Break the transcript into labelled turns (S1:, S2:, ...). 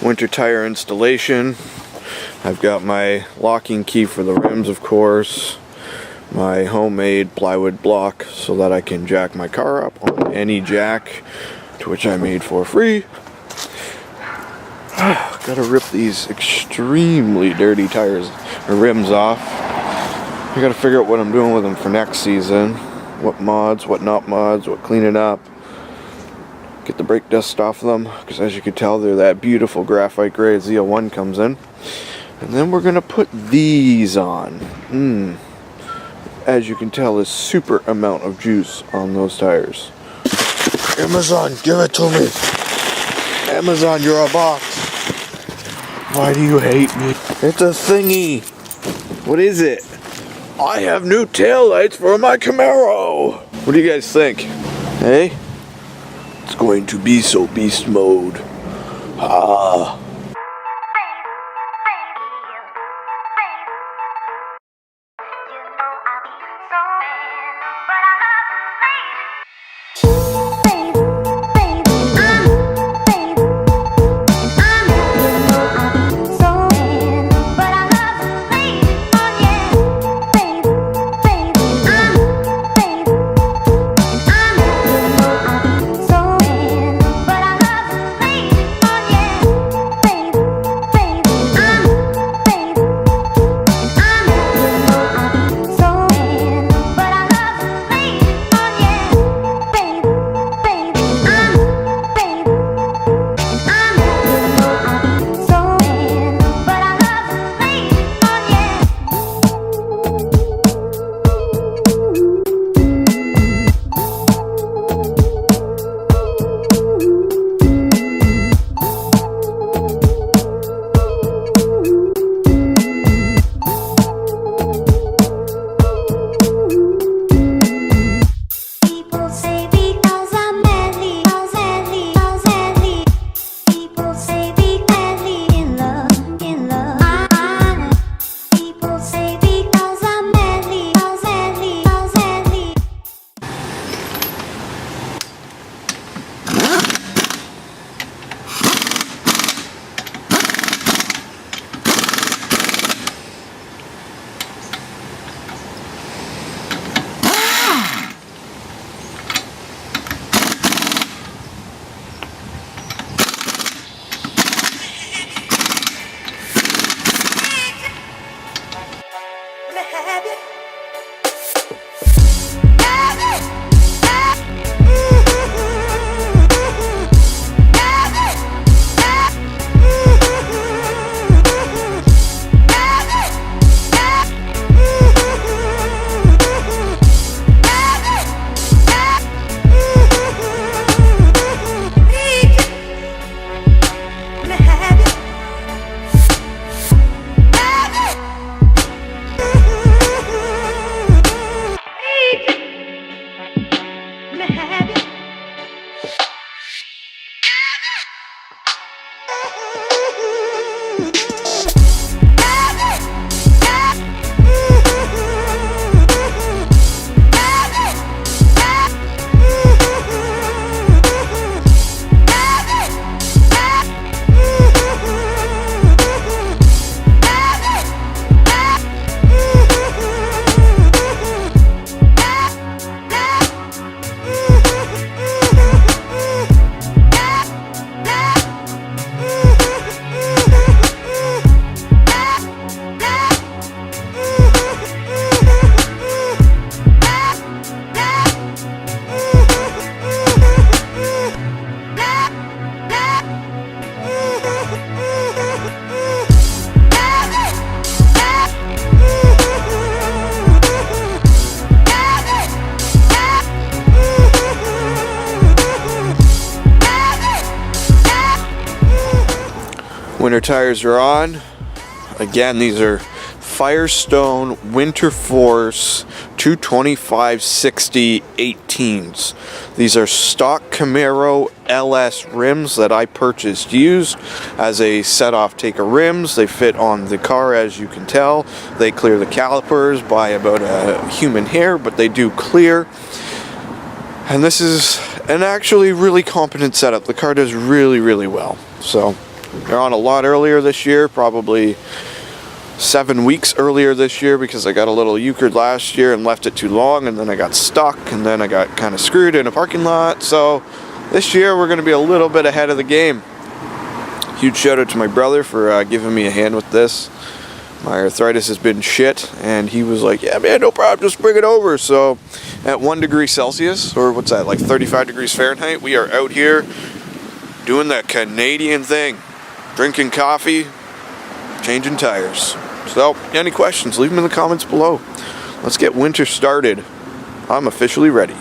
S1: winter tire installation. I've got my locking key for the rims, of course, my homemade plywood block so that I can jack my car up on any jack, to which I made for free. Gotta rip these extremely dirty tires or rims off. I gotta figure out what I'm doing with them for next season. What mods, what not mods, what cleaning up. Get the brake dust off them, because as you can tell, they're that beautiful graphite gray Z01 comes in. And then we're gonna put these on. As you can tell, there's super amount of juice on those tires. Amazon, give it to me. Amazon, you're a box. Why do you hate me? It's a thingy. What is it? I have new taillights for my Camaro. What do you guys think? Hey? It's going to be so beast mode. Ah. Winter tires are on. Again, these are Firestone Winter Force 225/60 18s. These are stock Camaro LS rims that I purchased used as a set-off taker rims. They fit on the car, as you can tell. They clear the calipers by about a human hair, but they do clear. And this is an actually really competent setup. The car does really, really well. So They're on a lot earlier this year, probably 7 weeks earlier this year, because I got a little euchred last year and left it too long, and then I got stuck, and then I got kind of screwed in a parking lot. So this year we're going to be a little bit ahead of the game. Huge shout out to my brother for giving me a hand with this. My arthritis has been shit, and he was like, yeah man, no problem, just bring it over. So at 1 degree Celsius, or what's that, like 35 degrees Fahrenheit, we are out here doing that Canadian thing, drinking coffee, changing tires. So any questions, leave them in the comments below. Let's get winter started. I'm officially ready.